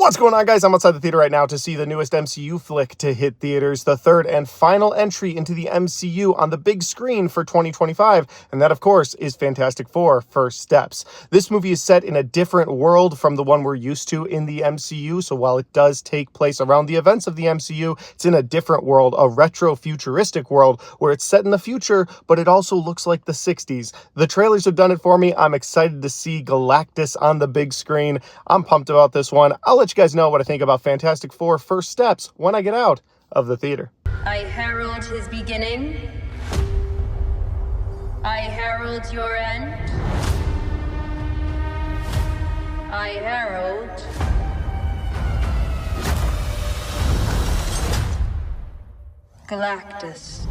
What's going on, guys? I'm outside the theater right now to see the newest MCU flick to hit theaters, the third and final entry into the MCU on the big screen for 2025, and that, of course, is Fantastic Four: First Steps. This movie is set in a different world from the one we're used to in the MCU, so while it does take place around the events of the MCU, it's in a different world, a retro-futuristic world, where it's set in the future, but it also looks like the 60s. The trailers have done it for me. I'm excited to see Galactus on the big screen. I'm pumped about this one. I'll let you guys know what I think about Fantastic Four: First Steps when I get out of the theater. I herald his beginning. I herald your end. I herald Galactus.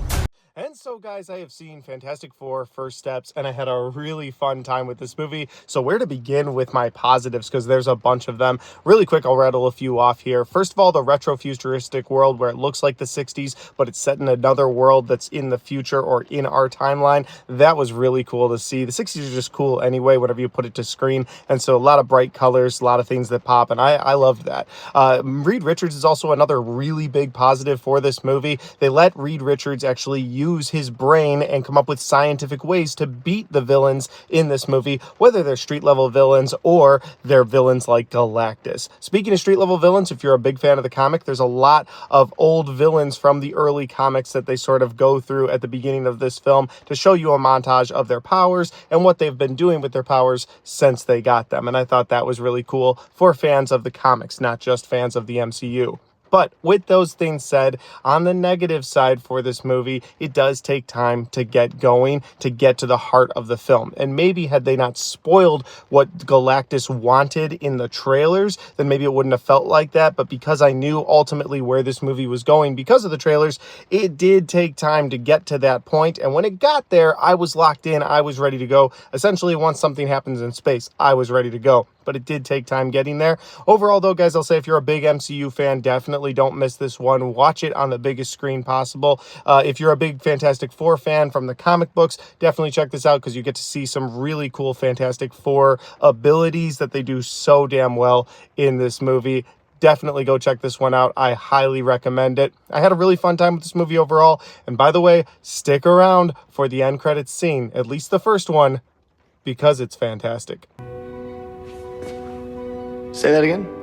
And so, guys, I have seen Fantastic Four: First Steps, and I had a really fun time with this movie. So where to begin with my positives, because there's a bunch of them. Really quick, I'll rattle a few off here. First of all, the retro-futuristic world where it looks like the 60s, but it's set in another world that's in the future or in our timeline. That was really cool to see. The 60s are just cool anyway, whenever you put it to screen. And so a lot of bright colors, a lot of things that pop, and I loved that. Reed Richards is also another really big positive for this movie. They let Reed Richards actually use his brain and come up with scientific ways to beat the villains in this movie, whether they're street level villains or they're villains like Galactus. Speaking of street level villains, if you're a big fan of the comic, there's a lot of old villains from the early comics that they sort of go through at the beginning of this film to show you a montage of their powers and what they've been doing with their powers since they got them. And I thought that was really cool for fans of the comics, not just fans of the MCU. But with those things said, on the negative side for this movie, it does take time to get going, to get to the heart of the film. And maybe had they not spoiled what Galactus wanted in the trailers, then maybe it wouldn't have felt like that. But because I knew ultimately where this movie was going because of the trailers, it did take time to get to that point. And when it got there, I was locked in. I was ready to go. Essentially, once something happens in space, I was ready to go. But it did take time getting there. Overall, though, guys, I'll say if you're a big MCU fan, definitely don't miss this one. Watch it on the biggest screen possible. If you're a big Fantastic Four fan from the comic books, definitely check this out because you get to see some really cool Fantastic Four abilities that they do so damn well in this movie. Definitely go check this one out. I highly recommend it. I had a really fun time with this movie overall. And by the way, stick around for the end credits scene, at least the first one, because it's fantastic. Say that again?